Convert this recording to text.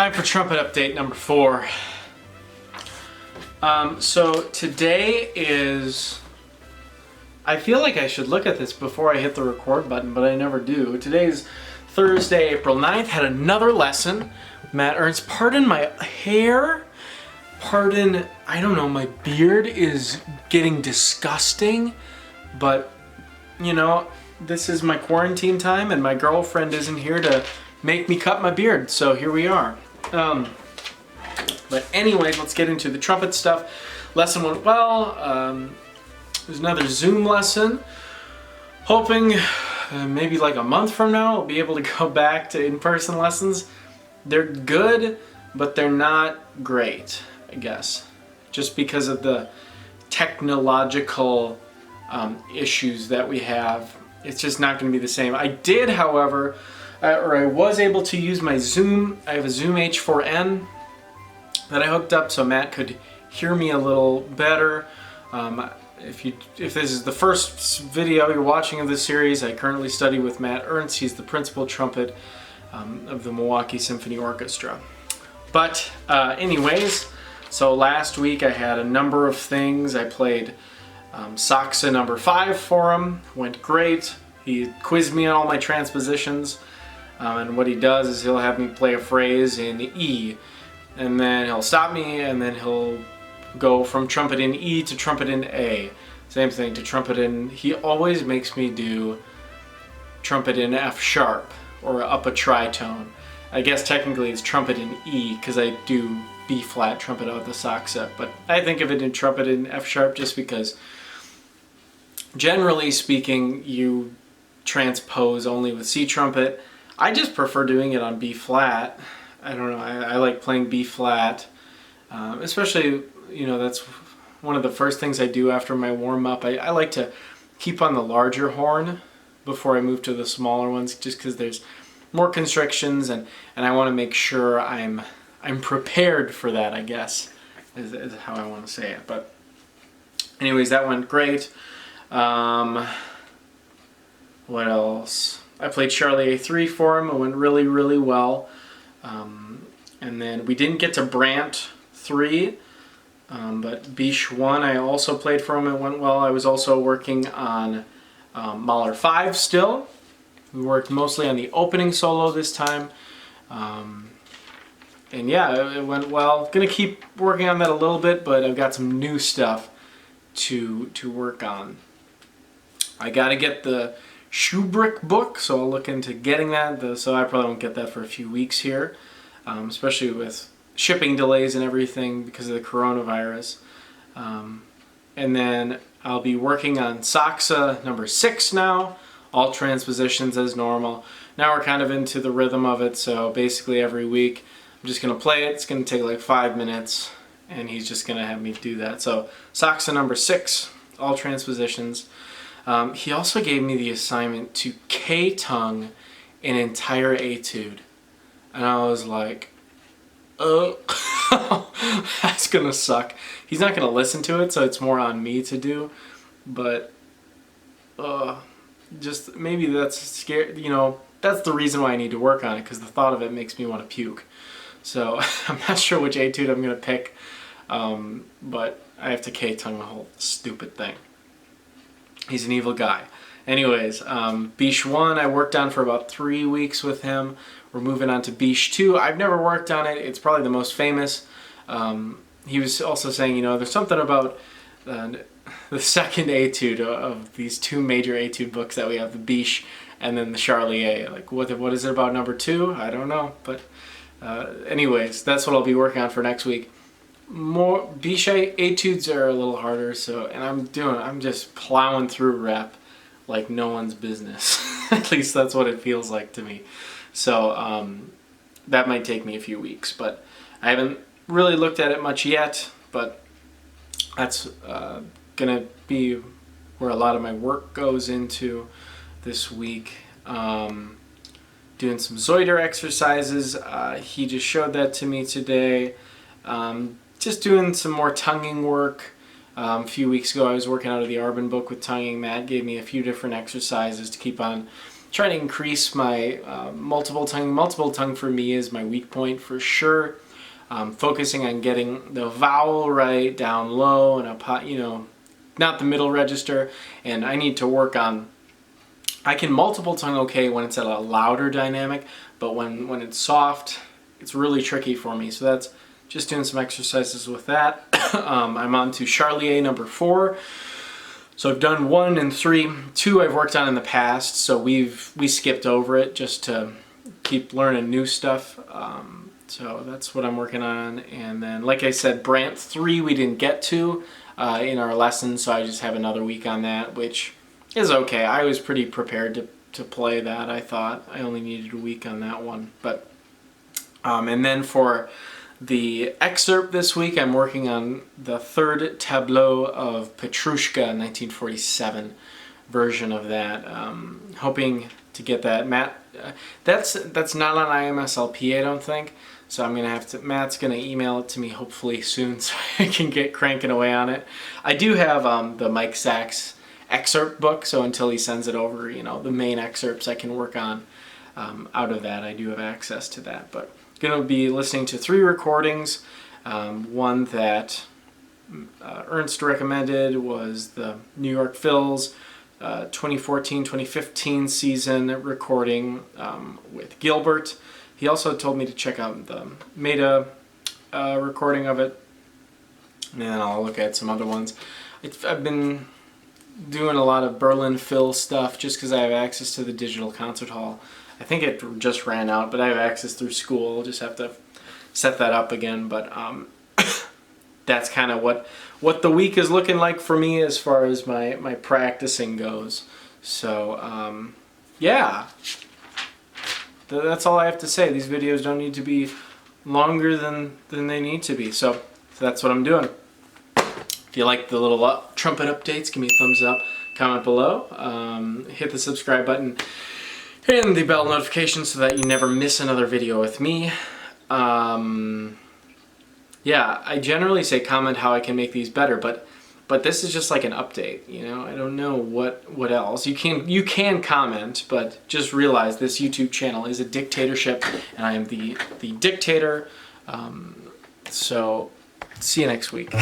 Time for trumpet update number 4. So today is, I feel like I should look at this before I hit the record button, but I never do. Today's Thursday, April 9th, had another lesson. Matt Ernst, pardon my hair, pardon, I don't know, my beard is getting disgusting, but you know, this is my quarantine time and my girlfriend isn't here to make me cut my beard, so here we are. But anyways, let's get into the trumpet stuff. Lesson went well. There's another Zoom lesson. Hoping maybe like a month from now I'll be able to go back to in-person lessons. They're good, but they're not great, I guess. Just because of the technological issues that we have. It's just not going to be the same. I did, however, I was able to use my Zoom. I have a Zoom H4n that I hooked up so Matt could hear me a little better. If this is the first video you're watching of this series, I currently study with Matt Ernst. He's the principal trumpet of the Milwaukee Symphony Orchestra. But anyways, so last week I had a number of things. I played Sachse number 5 for him. Went great. He quizzed me on all my transpositions. And what he does is he'll have me play a phrase in E, and then he'll stop me, and then he'll go from trumpet in E to trumpet in A. Same thing to trumpet in, he always makes me do trumpet in F sharp, or up a tritone. I guess technically it's trumpet in E, because I do B flat trumpet out the Sachse, but I think of it in trumpet in F sharp just because generally speaking you transpose only with C trumpet. I just prefer doing it on B flat. I don't know, I like playing B flat, especially, you know, that's one of the first things I do after my warm-up. I like to keep on the larger horn before I move to the smaller ones, just because there's more constrictions, and I want to make sure I'm prepared for that, I guess, is how I want to say it. But anyways, that went great. What else? I played Charlie A3 for him. It went really, really well. And then we didn't get to Brandt 3, but Bitsch 1 I also played for him. It went well. I was also working on Mahler 5 still. We worked mostly on the opening solo this time. And yeah, it went well. Gonna keep working on that a little bit, but I've got some new stuff to work on. I gotta get the Schubrick Book, so I'll look into getting that, so I probably won't get that for a few weeks here, especially with shipping delays and everything because of the coronavirus. And then I'll be working on Sachse number 6 now, all transpositions as normal. Now we're kind of into the rhythm of it, so basically every week I'm just going to play it. It's going to take like 5 minutes, and he's just going to have me do that. So Sachse number 6, all transpositions. He also gave me the assignment to K-tongue an entire etude. And I was like, oh, that's gonna suck. He's not gonna listen to it, so it's more on me to do. But, just maybe that's scary, you know, that's the reason why I need to work on it, because the thought of it makes me want to puke. So, I'm not sure which etude I'm gonna pick, but I have to K-tongue the whole stupid thing. He's an evil guy. Anyways, Bitsch 1 I worked on for about 3 weeks with him. We're moving on to Bitsch 2. I've never worked on it. It's probably the most famous. He was also saying, you know, there's something about the second etude of these 2 major etude books that we have, the Bitsch and then the Charlie A. Like, what is it about number 2? I don't know. But anyways, that's what I'll be working on for next week. More Bitsch etudes are a little harder, so, and I'm just plowing through rep like no one's business. At least that's what it feels like to me. So that might take me a few weeks, but I haven't really looked at it much yet, but that's gonna be where a lot of my work goes into this week. Doing some Zeuder exercises. He just showed that to me today. Just doing some more tonguing work. A few weeks ago I was working out of the Arbin book with tonguing. Matt gave me a few different exercises to keep on trying to increase my multiple tongue. Multiple tongue for me is my weak point for sure. Focusing on getting the vowel right down low and up, you know, not the middle register. And I need to work on, I can multiple tongue okay when it's at a louder dynamic, but when it's soft, it's really tricky for me. So that's just doing some exercises with that. I'm on to Charlier number 4. So I've done 1 and 3. 2 I've worked on in the past, so we skipped over it just to keep learning new stuff. So that's what I'm working on. And then, like I said, Brandt 3 we didn't get to in our lesson, so I just have another week on that, which is okay. I was pretty prepared to play that, I thought. I only needed a week on that one. But and then for the excerpt this week, I'm working on the 3rd tableau of Petrouchka, 1947 version of that. Hoping to get that. Matt, that's not on IMSLP, I don't think. So I'm gonna have to. Matt's gonna email it to me hopefully soon, so I can get cranking away on it. I do have the Mike Sachse excerpt book, so until he sends it over, you know, the main excerpts I can work on out of that. I do have access to that, but going to be listening to 3 recordings. One that Ernst recommended was the New York Phil's 2014-2015 season recording with Gilbert. He also told me to check out the Mehta recording of it, and then I'll look at some other ones. I've been doing a lot of Berlin Phil stuff just because I have access to the digital concert hall. I think it just ran out, but I have access through school. I'll just have to set that up again. But that's kind of what the week is looking like for me as far as my practicing goes. So yeah, that's all I have to say. These videos don't need to be longer than they need to be. So that's what I'm doing. If you like the little trumpet updates, give me a thumbs up, comment below, hit the subscribe button, and the bell notification so that you never miss another video with me. Yeah, I generally say comment how I can make these better, but this is just like an update, you know. I don't know what else. You can comment, but just realize this YouTube channel is a dictatorship, and I am the dictator. So see you next week.